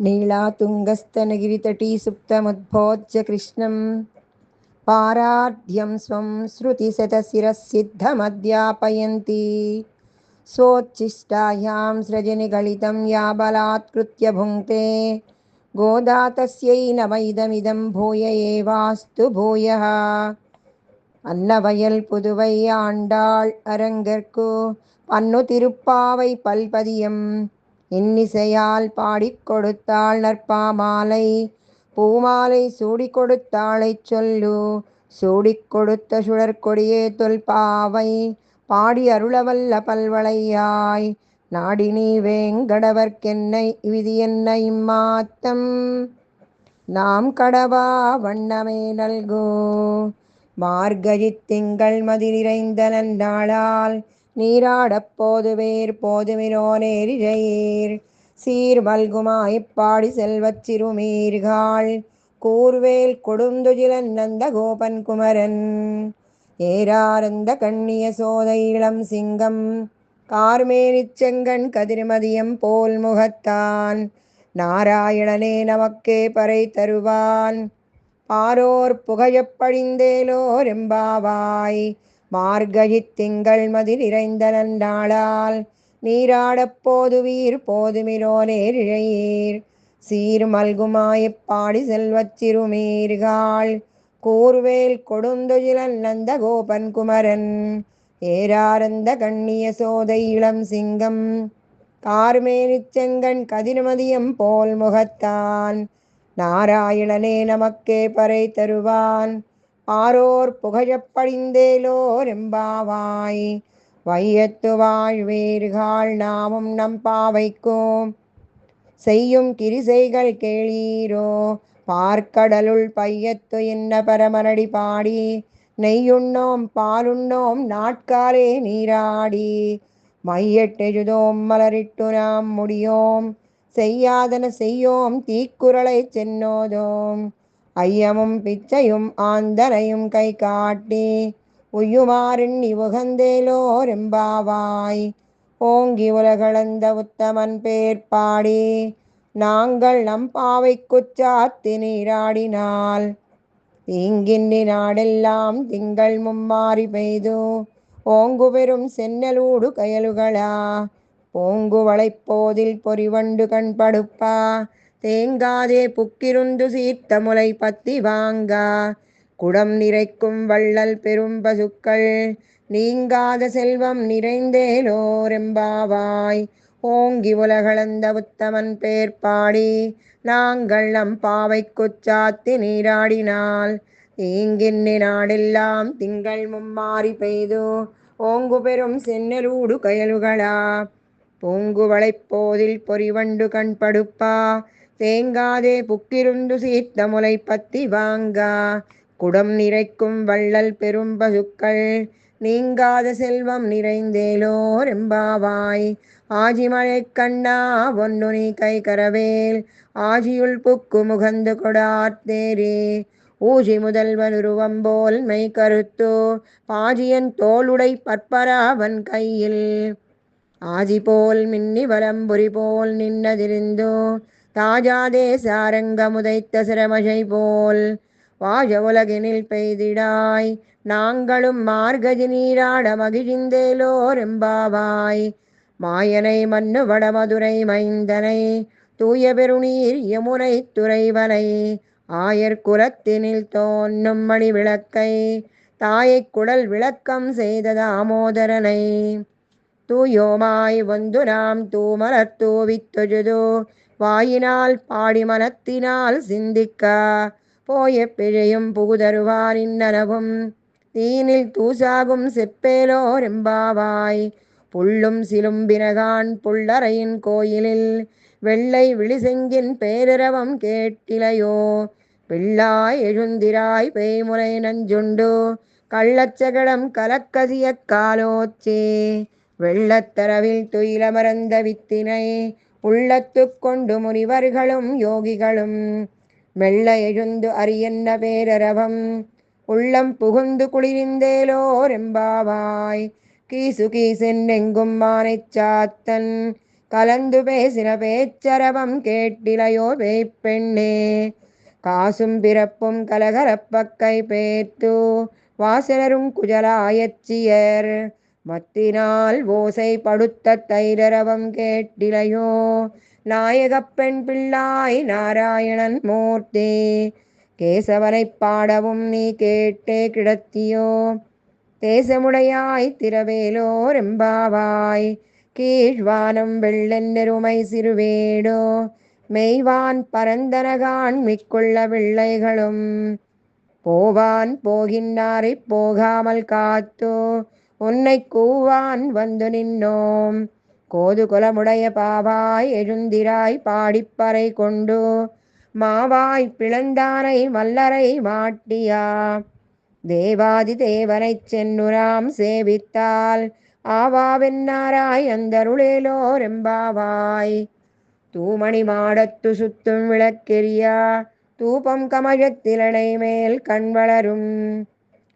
नीलातुङ्गस्तनगिरितटी सुप्तमुद्भोज्य कृष्णं पारार्ध्यं स्वं श्रुतिशतशिरःसिद्धमध्यापयन्ती स्वोच्छिष्टायां सृजनिगलितं या बलात्कृत्य भुङ्क्ते गोदा तस्यै नम इदमिदं भूय एवास्तु भूयः அன்னவயல் புதுவை ஆண்டாள் அரங்கற்கு பன்னு திருப்பாவை பல்பதியம் இன்னிசையால் பாடிக் கொடுத்தாள் நற்பாமாலை பூமாலை சூடிக் கொடுத்தாளைச் சொல்லு சூடிக் கொடுத்த சுழற்கொடியே தொல்பாவை பாடி அருளவல்ல பல்வளையாய் நாடினி வேங்கடவர்க்கென்னை விதி என்ன இம்மாத்தம் நாம் கடவா வண்ணமே நல்கோ மார்கழித் திங்கள் மதி நிறைந்த நன்னாளால் நீராடப் போதுவேர் போதுமினோ நேரிழையீர் சீர் மல்குமாய்ப் பாடி செல்வச் சிறுமீர்காள் கூர்வேல் கொடுந்துஜிலன் நந்த கோபன் குமரன் ஏராரந்த கண்ணிய சோதை இளம் சிங்கம் கார்மேனிச் செங்கண் கதிர்மதியம் போல் முகத்தான் நாராயணனே நமக்கே பறை தருவான் பாரோர் புகழப் பழிந்தேலோர் எம்பாவாய் மார்கழித் திங்கள் மதி நிறைந்த நன்னாளால் நீராடப் போதுவீர் போதுமிலோ நேரிழையீர் சீர் மல்குமாயப் பாடி செல்வச் சிறுமீர்காள் கூர்வேல் கொடுந்துஜிலன் நந்த கோபன் குமரன் ஏராரந்த கண்ணிய சோதை இளம் சிங்கம் கார்மேனிச் செங்கண் கதிர்மதியம் போல் முகத்தான் நாராயணனே நமக்கே பறை தருவான் ஆரோர் புகழப் பழிந்தேலோர் எம்பாவாய் வையத்து வாழ்வீர்கள் நாமும் நம் பாவைக்கும் செய்யும் கிரிசைகள் கேளீரோ பார்க்கடலுள் பையத்து என்ன பரமனடி பாடி நெய்யுண்ணோம் பாலுண்ணோம் நாட்காலே நீராடி மையட்டெழுதோம் மலரிட்டு நாம் முடியோம் செய்யாதன செய்யோம் தீக்குறளை சென்னோதோம் ஐயமும் பிச்சையும் ஆந்தனையும் கை காட்டி உய்யுமாறெண்ணி உகந்தேலோர் எம்பாவாய் ஓங்கி உலகளந்த உத்தமன் பேர் பாடி நாங்கள் நம் பாவைக்குச் சாத்தி நீராடினால் இங்கின்னி நாடெல்லாம் திங்கள் மும்மாறி பெய்து ஓங்கு பெரும் சென்னலூடு கயலுகளா பூங்கு வளைப்போதில் பொறிவண்டு கண்படுப்பா தேங்காதே புக்கிருந்து சீர்த்த முலை பத்தி வாங்கா குடம் நிறைக்கும் வள்ளல் பெரும் பசுக்கள் நீங்காத செல்வம் நிறைந்தேலோரெம்பாவாய் ஓங்கி உலகளந்த உத்தமன் பேர் பாடி நாங்கள் நம் பாவைக்குச் சாத்தி நீராடினால் ஈங்கின்னி நாடெல்லாம் திங்கள் மும்மாறி பெய்து ஓங்கு பெரும் சென்னலூடு கயலுகளா பூங்கு வளைப்போதில் பொறிவண்டு கண்படுப்பா தேங்காதே புக்கிருந்து சீர்த்த முலை பத்தி வாங்கா குடம் நிறைக்கும் வள்ளல் பெரும் பசுக்கள் நீங்காத செல்வம் நிறைந்தேலோர் எம்பாவாய் ஆஜிமழை கண்ணா ஒன்னு நீ கை கரவேல் ஆஜியுள் புக்கு முகந்து கொடார்த்தேரே ஊஜி முதல்வனுருவம்போல் மெய் கருத்து பாஜியன் தோளுடை பற்பராவன் கையில் ஆஜி போல் மின்னி வலம்புரி போல் நின்னதிரிந்தோ தாஜாதே சாரங்க முதைத்த சிரமழை போல் வாஜ உலகினில் பெய்திடாய் நாங்களும் மார்கழி நீராட மகிழ்ந்தேலோர் எம்பாவாய் மாயனை மன்னு வடமதுரை மைந்தனை தூய பெருநீர் யமுனை துறைவனை ஆயர் குலத்தினில் தோன்னும் மணி விளக்கை தாயை குடல் விளக்கம் செய்த தாமோதரனை தூயோமாய் வந்து நாம் தூமலர் தூவித் தொழுது வாயினால் பாடி மனத்தினால் சிந்திக்க போய பிழையும் புகுதருவார் இன்னனவும் தீனில் தூசாகும் செப்பேலோர் எம்பாவாய் புள்ளும் சிலும்பினகான் புள்ளரையின் கோயிலில் வெள்ளை விழிசெங்கின் பேரிரவம் கேட்டிலையோ வெள்ளாய் எழுந்திராய் பேய்முலை நஞ்சுண்டு கள்ளச்சகடம் கலக்கதிய காலோச்சே வெள்ளத்தரவில் துயிலமர்ந்த வித்தினை உள்ளத்து கொண்டு முனிவர்களும் யோகிகளும் மெல்ல எழுந்து அரியன்ன பேரரவம் உள்ளம் புகுந்து குளிர்ந்தேலோர் எம்பாவாய் கீசு கீசென்னெங்கும் மானைச் சாத்தன் கலந்து பேசின பேச்சரவம் கேட்டிலையோ பேய்ப்பெண்ணே. காசும் பிறப்பும் கலகலப்பக்கை பேர்த்து வாசலரும் குஜலாயச்சியர் மத்தினால் ஓசை படுத்த தைரரவம் கேட்டிலையோ. நாயகப் பெண் பிள்ளாய் நாராயணன் மூர்த்தி கேசவனைப் பாடவும் நீ கேட்டே கிடத்தியோ. தேசமுடையாய் திரவேலோர் எம்பாவாய் கீழ்வானம் வெள்ளென்னெருமை சிறுவேடோ. மெய்வான் பரந்தனகான் மிக்குள்ள வெள்ளைகளும் போவான் போகின்றாரை போகாமல் காத்து உன்னை கூவான் வந்து நின்னோம். கோது குலமுடைய பாவாய் எழுந்திராய் பாடிப்பறை கொண்டு மாவாய் பிளந்தானை மல்லரை மாட்டியா. தேவாதி தேவனைச் சென்னுராம் சேவித்தால் ஆவாவென்னாராய் அந்தருளேலோர் எம்பாவாய். தூமணி மாடத்து சுத்தும் விளக்கெரியா தூபம் கமழத்திலனை மேல் கண் வளரும்.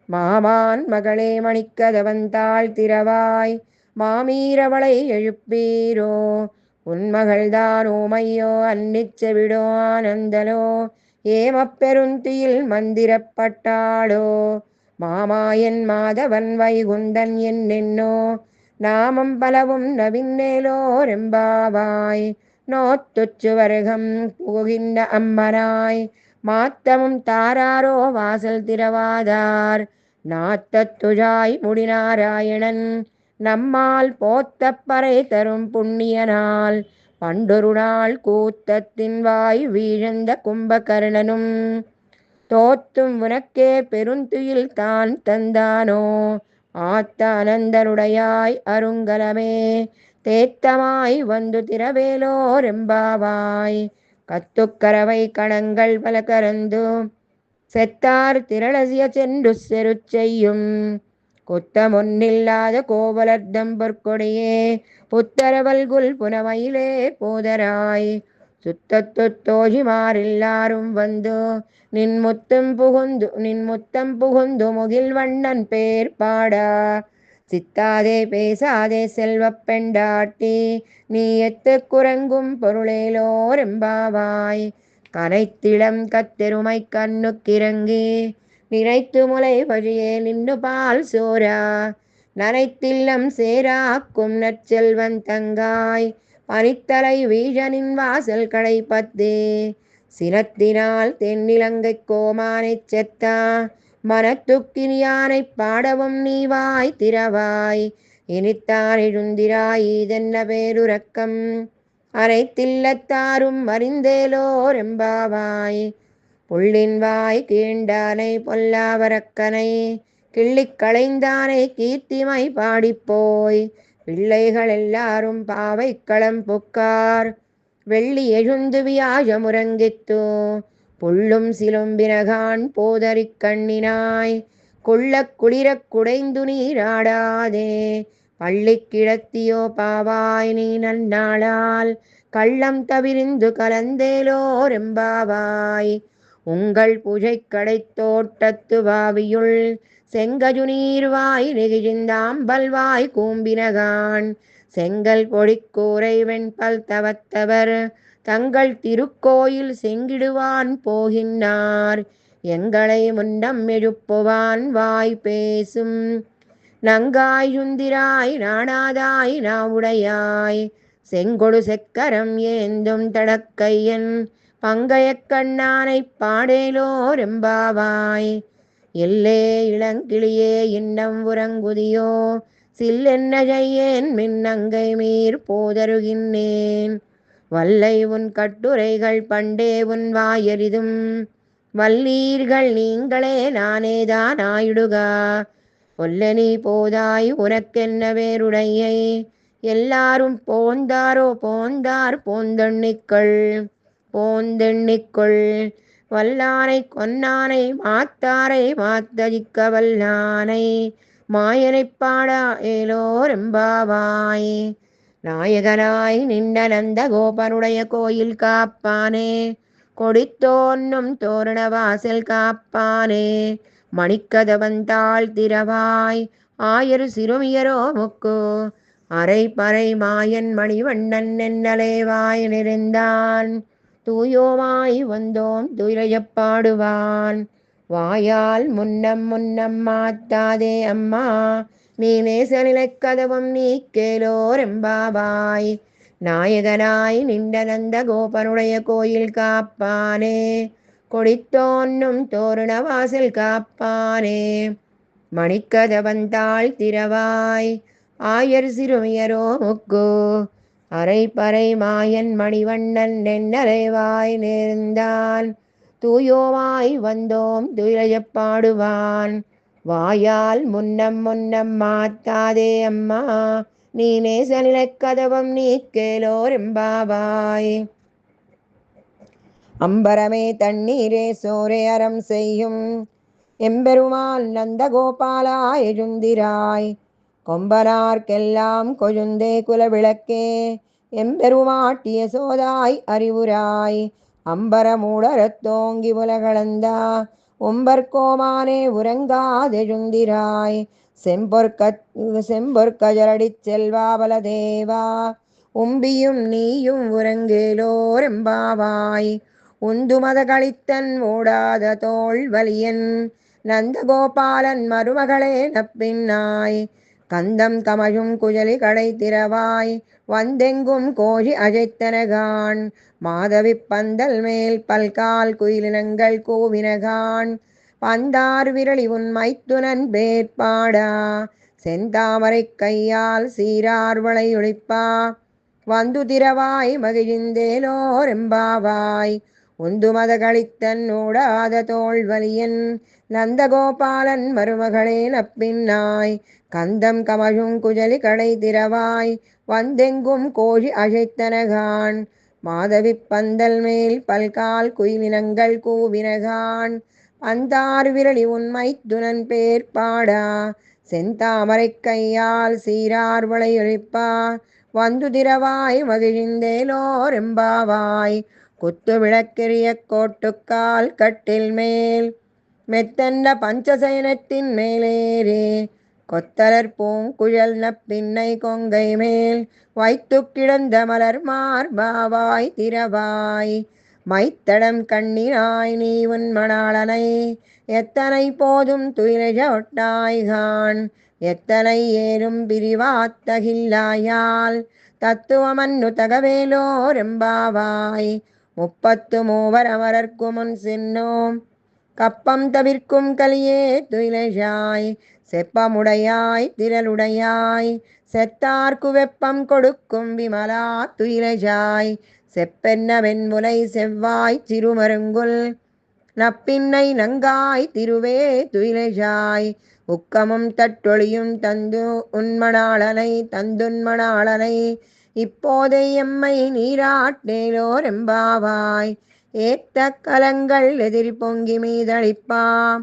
மாமான் மகளே மணிக்கதவந்தாள் திரவாய் மாமீரவளை எழுப்பீரோ. உன்மகள்தான் ஓமையோ அன்னிச் செவிடோ ஆனந்தலோ ஏமப்பெருந்தியில் மந்திரப்பட்டாளோ. மாமாயன் மாதவன் வைகுந்தன் என்னென்னோ நாமம் பலவும் நவின்னேலோர் எம்பாவாய். நோத்துச்சு வருகம் புகுகின்ற அம்மனாய் மாத்தமும் தாராரோ வாசல் திரவாதார். நாத்தத்துழாய் முடிநாராயணன் நம்மால் போத்தப்பறை தரும் புண்ணியனால் பண்டொரு நாள் கூத்தத்தின் வாய் வீழந்த கும்பகர்ணனும் தோத்தும் உனக்கே பெருந்துயில் தான் தந்தானோ. ஆத்த அனந்தனுடையாய் அருங்கலமே தேத்தமாய் வந்து திரவேலோர் எம்பாவாய். கத்துக்கரவை கணங்கள் பல கரந்து செத்தார் திரளசிய சென்று செரு செய்யும். குத்தமொன்னில்லாத கோவலர்தம் பொற்கொடியே புத்தரவல்குல் புனமயிலே போதராய். சுத்தத்தோழிமாரெல்லாரும் வந்து நின் முத்தம் புகுந்து முகில் வண்ணன் பேர் பாடா. சித்தாதே பேசாதே செல்வப் பெண்டாட்டி நீ எத்து குரங்கும் பொருளேலோர் எம்பாவாய். கனைத்திடம் கத்தெருமை கண்ணுக்கிறங்கி நினைத்து முலை வழியே நின்று பால் சோரா. நனைத்தில்லம் சேராக்கும் நற்செல்வன் தங்காய் பனித்தலை வீழனின் வாசல் கடை பத்தே. சினத்தினால் தென்னிலங்கை கோமானைச் செத்தா மனத்துக்கினியானைப் பாடவும் நீவாய் திரவாய். இனித்தான் எழுந்திராய் இதென்ன பேருறக்கம் அனைத்தில்லத்தாரும் அறிந்தேலோர் எம்பாவாய். புள்ளின் வாய் கீண்டானை பொல்லாவரக்கனை கிள்ளிக் களைந்தானை கீர்த்திமை பாடிப்போய். பிள்ளைகள் எல்லாரும் பாவை களம் புக்கார் வெள்ளி எழுந்து வியாழமுறங்கித்து. புள்ளும் சிலும்பினகான் போதறிக் கண்ணினாய் கொள்ளக் குளிரக் குடைந்து நீராடாதே. பள்ளி கிடத்தியோ பாவாய் நீ நன்னாளால் கள்ளம் தவிர்ந்து கலந்தேலோர் எம்பாவாய். உங்கள் பூஜை கடை தோட்டத்து வாவியுள் செங்கஜு நீர்வாய் நெகிழ்ந்தாம்பல்வாய் கூம்பினகான் செங்கல் பொடிக்கூரை வெண்பல் தவத்தவர் தங்கள் திருக்கோயில் செங்கிடுவான் போகின்னார். எங்களை முன்னம் எழுப்புவான் வாய் பேசும் நங்காய் சுந்திராய் நாணாதாய் நாவுடையாய். செங்கொடு செக்கரம் ஏந்தும் தடக்கையன் பங்கையக் கண்ணானைப் பாடேலோர் எம்பாவாய். எல்லே இளங்கிளியே இன்னம் உறங்குதியோ சில்லென்ன செய்யேன் மின்னங்கை மீர் போதருகின்றேன். வல்லை உன் கட்டுரைகள் பண்டே உன் வாயெரிதும் வல்லீர்கள் நீங்களே நானேதான் ஆயிடுகா. ஒல்லனி போதாய் உனக்கென்ன வேறுடையை எல்லாரும் போந்தாரோ போந்தார் போந்தெண்ணிக்கொள். வல்லானை கொன்னானை மாத்தாரை மாத்ததிக்க வல்லானை மாயனைப் பாடா ஏலோர் எம்பாவாய். நாயகனாய் நின்ற நந்த கோபனுடைய கோயில் காப்பானே கொடித்தோன்னும் தோரண வாசல் காப்பானே. மணிக்கதவந்தாள் திரவாய் ஆயரு சிறுமியரோ முக்கு அரைப்பறை மாயன் மணிவண்ணன் என்னலேவாய் நிறைந்தான் தூயோமாய் வந்தோம் துயிலையப் பாடுவான் வாயால் முன்னம் முன்னம் மாத்தாதே அம்மா நீ நேசநிலைக் கதவம் நீ கேளோரெம்பாவாய் நாயகனாய் நின்ற நந்த கோபனுடைய கோயில் காப்பானே கொடித்தோன்னும் தோரண வாசல் காப்பானே மணிக்கதவந்தாள் திரவாய் ஆயர் சிறுமியரோ முக்கு அரைப்பறை மாயன் மணிவண்ணன் நென்னரைவாய் நேர்ந்தான் தூயோவாய் வந்தோம் துயிலையப் பாடுவான் வாயால் முன்னம் முன்னம் மாத்தாதே அம்மா நீ நேசநிலைக் கதவம் நீ கேளோரெம்பாவாய் அம்பரமே தண்ணீரே சோரே அறம் செய்யும் எம்பெருமான் நந்தகோபாலா எழுந்திராய் கொம்பனார்க்கெல்லாம் கொழுந்தே குலவிளக்கே எம்பெருமாட்டிய சோதாய் அறிவுராய் அம்பரமூடரத்தோங்கி உலகளந்தா உம்பர்கோமானே உறங்காதெழுந்திராய் செம்பொற்கஜரடிச் செல்வா பலதேவா உம்பியும் நீயும் உறங்கேலோரெம்பாவாய் உந்துமத களித்தன் ஓடாத தோள் வலியன் நந்தகோபாலன் மருமகளே நப்பின்னாய் கந்தம் கமழும் குழலி கடை திறவாய் வந்தெங்கும் கோழி அழைத்தனகான் மாதவி பந்தல் மேல் பல்கால் குயிலினங்கள் கூவினகான் பந்தார் விரலி உன் மைத்துனன் பேர்பாடா செந்தாமரை கையால் சீரார் வளையொழிப்பா வந்து திரவாய் மகிழ்ந்தேலோரெம்பாவாய் உந்துமத களித்தன் ஓடாத தோள் வலியன் நந்தகோபாலன் மருமகளே நப்பின்னாய் கந்தம் கமழும் குழலி கடை திறவாய் வந்தெங்கும் கோழி அழைத்தனகான் மாதவி பந்தல் மேல் பல்கால் குயிலினங்கள் கூவினகான் பந்தார் விரலி உன் மைத்துனன் பேர்பாடா செந்தாமரை கையால் சீரார் வளையொழிப்பா வந்து திரவாய் மகிழ்ந்தேலோரெம்பாவாய் குத்து விளக்கெரிய கோட்டுக்கால் கட்டில் மேல் மெத்தன்ன பஞ்சசயனத்தின் மேலேறே கொத்தலர் பூங்குழல் நப்பின்னை கொங்கை மேல் வைத்து கிடந்த மலர் மார்பாவாய் திரவாய் மைத்தடம் கண்ணினாய் நீ உன் மணாளனை எத்தனை போதும் துயிலெழ ஒட்டாய்கான் எத்தனை ஏறும் பிரிவாத்தகில்லாயால் தத்துவமன்னு தகவேலோரெம்பாவாய் முப்பத்து மூவர் அமரர்க்கு முன் சென்னோம் கப்பம் தவிர்க்கும் கலியே துயிலெழாய் செப்பமுடையாய் திரளுடையாய் செத்தார்க்கு வெப்பம் கொடுக்கும் விமலா துயிலெழாய் செப்பென்ன வெண்முலை செவ்வாய் சிறுமருங்குல் நப்பின்னை நங்காய் திருவே துயிலெழாய் உக்கமும் தட்டொழியும் தந்து உன்மணாளனை தந்துன்மணாளனை இப்போதை எம்மை நீராட்டேலோரெம்பாவாய் ஏத்த கலங்கள் எதிர் பொங்கி மீதளிப்பா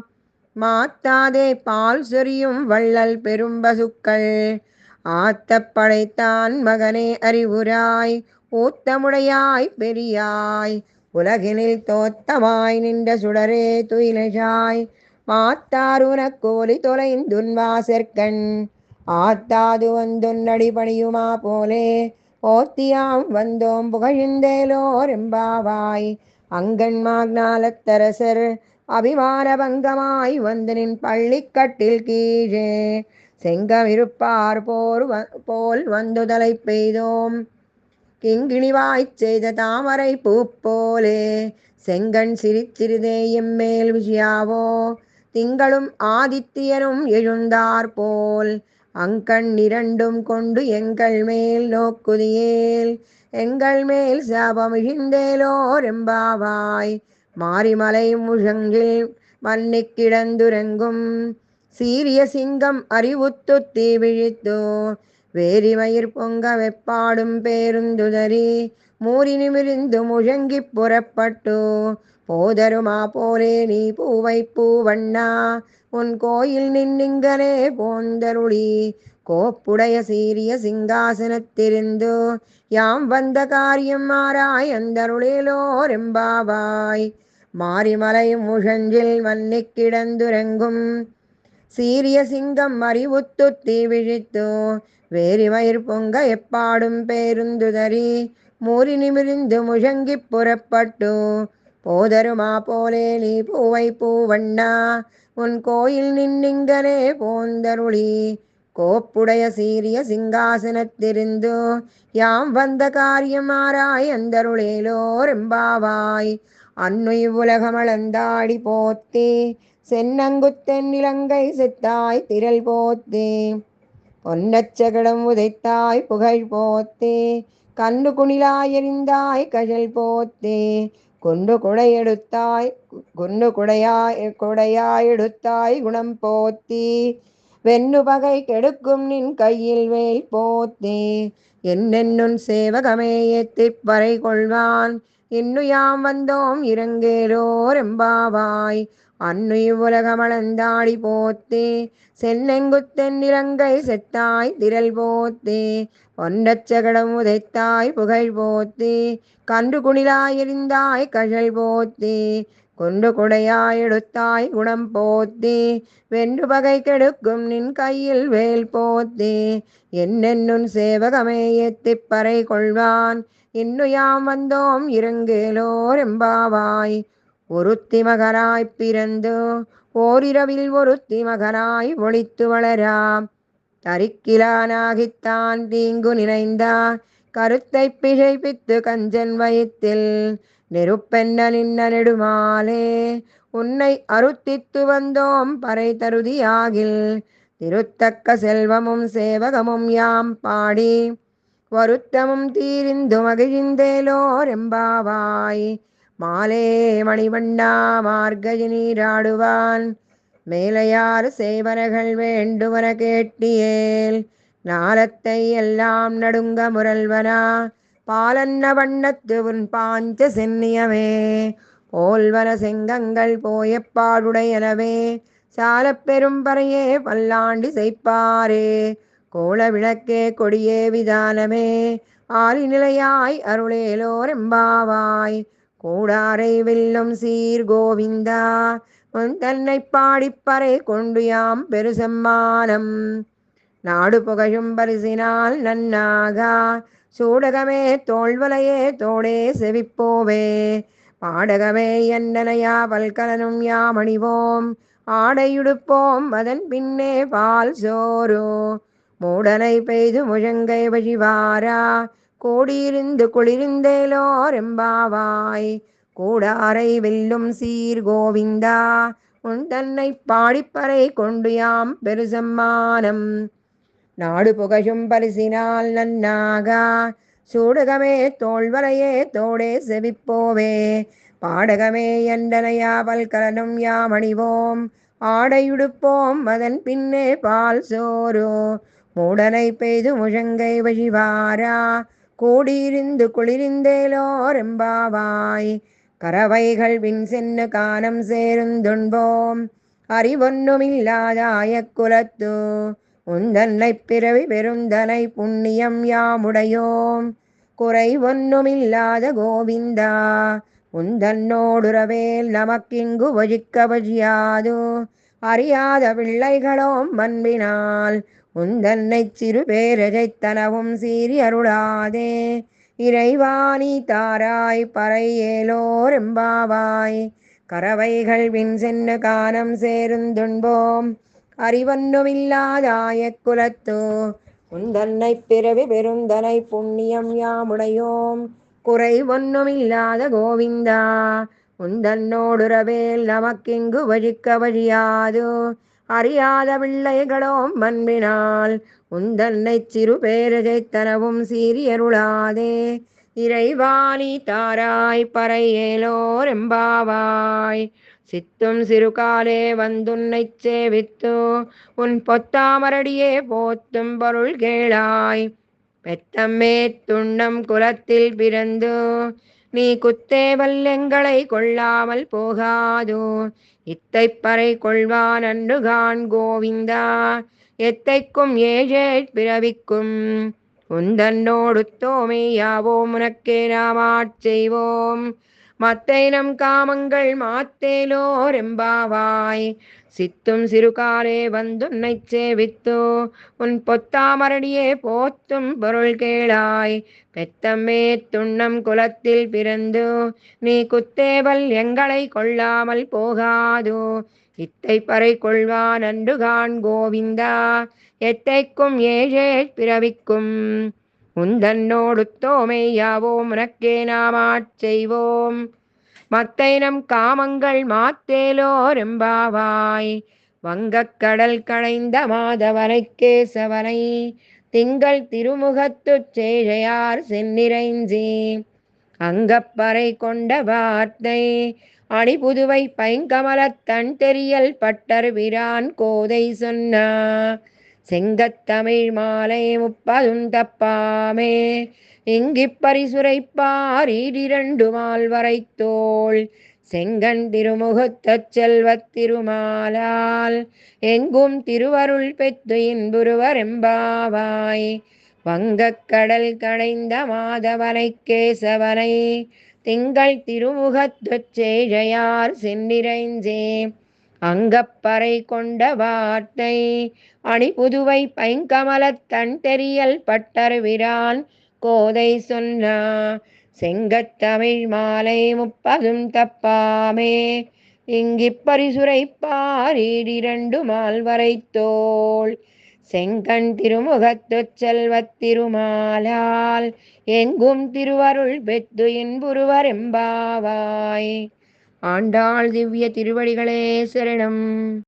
மாத்தாதே பால் சொரியும் வள்ளல் பெரும்பசுக்கள் ஆத்த படைத்தான் மகனே அறிவுராய் ஊத்தமுடையாய் பெரியாய் உலகினில் தோத்தமாய் நின்ற சுடரே துயிலெழாய் மாத்தார் உனக்கோலி தொலைந்துன் வாசற்கண் ஆத்தாது வந்துன்னடி பணியுமா போலே ஓத்தியாம் வந்தோம் புகழ்ந்தேலோரெம்பாவாய் அங்கன்மாக்ஞாலத்தரசர் அபிமான பங்கமாய் வந்து நின் பள்ளிக்கட்டில் கீழே செங்கமிருப்பார் போல் வந்து தலை பெய்தோம் கிங்கிணிவாய்ச் செய்த தாமரை பூப்போலே செங்கண் சிரிச்சிறிதே எம்மேல் விஷயாவோ திங்களும் ஆதித்தியனும் எழுந்தார் போல் அங்கண் இரண்டும் கொண்டு எங்கள் மேல் நோக்குதியேல் எங்கள் மேல் சாபமிழிந்தேலோரெம்பாவாய் மாரிமலை முழங்கில் மன்னிக் கிடந்துறங்கும் சீரிய சிங்கம் அறிவுத்து தீ விழித்தோ வேரிமயிர் பொங்க வெப்பாடும் பேருந்துதறி மூறி நிமிர்ந்து முழங்கிப் புறப்பட்டு போதருமா போலே நீ பூவை பூவண்ணா உன் கோயில் நின்னிங்கனே போந்தருளி கோப்புடைய சீரிய சிங்காசனத்திருந்து யாம் வந்த காரியம் மாறாய் அந்தருளேலோரெம்பாவாய் மாரிமலை முழஞ்சில் மன்னிக் கிடந்துறங்கும் சீரிய சிங்கம் அறிவுத்து தீ விழித்து வேரிமயிர் பொங்க எப்பாடும் பேருந்துதறி மூறி நிமிர்ந்து முழங்கிப் புறப்பட்டு போதருமா போலே நீ பூவை பூவண்ணா உன் கோயில் நின்னிங்கனே போந்தருளி கோப்புடைய சீரிய சிங்காசனத்திருந்து யாம் வந்த காரியம் ஆராய் அந்தருளேலோரெம்பாவாய். அன்னுய் உலகமளந்தாடி போத்தி சென்னங்குத்தென் இலங்கை செத்தாய் திரள் போத்தி பொன்னச்சகடம் உதைத்தாய் புகழ் போத்தி கண்ணு குணிலாய் எறிந்தாய் கழல் போத்தி குண்டு குடையெடுத்தாய் குடையாய் குணம் போத்தி வெண்ணு பகை கெடுக்கும் நின் கையில் வேல் போத்தி என்னென்னுன் சேவகமே ஏத்திப் பறை கொள்வான் இன்னுயாம் வந்தோம் இரங்கேலோரெம்பாவாய். அன்னுய் உலகமளந்தாடி போத்தி சென்னெங்குத்தென் இலங்கை செத்தாய் திரள் போத்தி பொன்னச்சகடம் உதைத்தாய் புகழ் போத்தி கன்று குணிலாய் எறிந்தாய் கழல் போத்தி குண்டு குடையாய் எடுத்தாய் குணம் போத்தி வென்று பகை கெடுக்கும் நின் கையில் வேல் போத்தி என்னென்னுன் சேவகமே ஏத்திப் பறை கொள்வான் இன்னுயாம் வந்தோம் இரங்கேலோரெம்பாவாய். ஒருத்தி மகனாய்ப் பிறந்து ஓரிரவில் ஒருத்தி மகனாய் ஒளித்து வளராம் தரிக்கிலானாகித்தான் தீங்கு நினைந்தா கருத்தை பிழைப்பித்து கஞ்சன் வயிற்றில் நெருப்பென்ன நின்ன நெடுமாலே உன்னை அருத்தித்து வந்தோம் பறை தருதியாகில் திருத்தக்க செல்வமும் சேவகமும் யாம் பாடி வருத்தமும் தீரிந்து மகிழ்ந்தேலோரெம்பாவாய். மாலே மணிவண்ணா மார்கழி நீராடுவான் மேலையாறு செய்வனகள் வேண்டுவன கேட்டியேல் நாளத்தை எல்லாம் நடுங்க முரல்வனா பாலன்ன வண்ணத்து உன் பாஞ்ச சென்னியமே போல்வன செங்கங்கள் போயப்பாடுடையனவே சாலப் பெரும் பறையே பல்லாண்டு செய்ப்பாரே கோல விளக்கே கொடியே விதானமே ஆலி நிலையாய் அருளேலோரெம்பாவாய். கூடாரை வெல்லும் சீர் கோவிந்தா உன் தன்னை பாடிப்பறை கொண்டு யாம் பெருசம்மானம் நாடு புகழும் பரிசினால் நன்னாகா சூடகமே தோல்வலையே தோடே செவிப்போவே பாடகமே என்னனையா பல்கலனும் யாமணிவோம் ஆடையுடுப்போம் அதன் பின்னே பால் சோறு மூடனை பெய்து முழங்கை வழிவாரா கூடியிருந்து குளிர்ந்தேலோரெம்பாவாய். கூடாரை வெல்லும் சீர் கோவிந்தா உன் தன்னை பாடிப்பறை கொண்டு யாம் பெருசம்மானம் நாடு புகழும் பரிசினால் நன்னாகா சூடகமே தோல்வலையே தோடே செவிப்போவே பாடகமே எண்டனையா பல்கலனும் யாமணிவோம் ஆடையுடுப்போம் அதன் பின்னே பால் சோறு மூடனை பெய்து முழங்கை வழிவாரா கூடியிருந்து குளிர்ந்தேலோரெம்பாவாய். கறவைகள் விண் சென்னு கானம் சேருந்துண்போம் அறிவொன்னுமில்லாதாய குலத்து உந்தன்னை பிறவி பெருந்தனை புண்ணியம் யாமுடையோம் குறை ஒன்னுமில்லாத கோவிந்தா உந்தன்னோடுறவேல் நமக்கிங்கு வழிக்க வழியாது அறியாத பிள்ளைகளோம் அன்பினால் உந்தன்னை சிறு பேரஜைத்தனவும் சீறி அருளாதே இறைவாணி தாராய் பறை ஏலோரெம்பாவாய். கறவைகள் விண் சென்னு கானம் சேருந்துண்போம் அறிவொன்னுமில்லாதாய குலத்து உந்தன்னை பிறவி பெருந்தனை புண்ணியம் யாமுடையோம் குறை ஒன்னுமில்லாத கோவிந்தா உந்தன்னோடுறவேல் நமக்கிங்கு வழிக்க வழியாது அறியாத பிள்ளைகளோம் அன்பினால் உந்தன்னை சிறு பேரஜைத்தனவும் சீறி அருளாதே இறைவாணி தாராய் பறை ஏலோரெம்பாவாய். சித்தும் சிறுகாலே வந்துன்னைச் சேவித்து உன் பொத்தாமரடியே போத்தும் பொருள் கேளாய் பெத்தம்மே துண்ணம் குலத்தில் பிறந்து நீ குத்தேவல் எங்களை கொள்ளாமல் போகாது இத்தைப்பறை கொள்வான் அன்றுகான் கோவிந்தா எத்தைக்கும் ஏழே பிறவிக்கும் உந்தன்னோடு தோமை யாவோம் உனக்கே நாமாட் செய்வோம் மத்தைனம் காமங்கள் மாத்தேலோரெம்பாவாய். சித்தும் சிறுகாலே வந்துன்னைச் சேவித்து உன் பொத்தாமரடியே போத்தும் பொருள் கேளாய். பெத்தம்மே துண்ணம் குலத்தில் பிறந்து நீ குத்தேவல் எங்களை கொள்ளாமல் போகாதோ. இத்தை பறை கொள்வான் அன்றுகான் கோவிந்தா எத்தைக்கும் ஏழேழ் பிறவிக்கும். உந்தன்னோடுத்தோமை யாவோம் உனக்கே நாமாட் செய்வோம். மத்தைனம் காமங்கள் மாத்தேலோரெம்பாவாய். வங்கக் கடல் கடைந்த மாதவனைக் கேசவனை திங்கள் திருமுகத்துச் சேழையார் சென்னிறைஞ்சி. அங்கப்பறை கொண்ட வார்த்தை அணிபுதுவை பைங்கமலத் தன் தெரியல் பட்டர் பிரான் கோதை சொன்ன. செங்கத்தமிழ் மாலை 30 தப்பாமே இங்கிப்பரிசுரைப்பார் ஈடிரண்டு மால்வரைத்தோள். செங்கண் திருமுகத்தச் செல்வத் திருமாலால் எங்கும் திருவருள் பெற்று இன்புறுவரெம்பாவாய். வங்கக் கடல் கடைந்த மாதவனைக் கேசவனை திங்கள் திருமுகத்துச் சேழையார் சென்னிறைஞ்சே. அங்கப்பறை கொண்ட வார்த்தை அணிபுதுவை பைங்கமலத் தன் தெரியல் பட்டர் பிரான் கோதை சொன்ன. செங்கத்தமிழ் மாலை 30 தப்பாமே இங்கிப்பரிசுரைப்பார் ஈடிரண்டு மால்வரைத்தோள். செங்கண் திருமுகத்துச் செல்வத் திருமாலால் எங்கும் திருவருள் பெற்று இன்புறுவரெம்பாவாய். ஆண்டாள் திவ்ய திருவடிகளே சரணம்.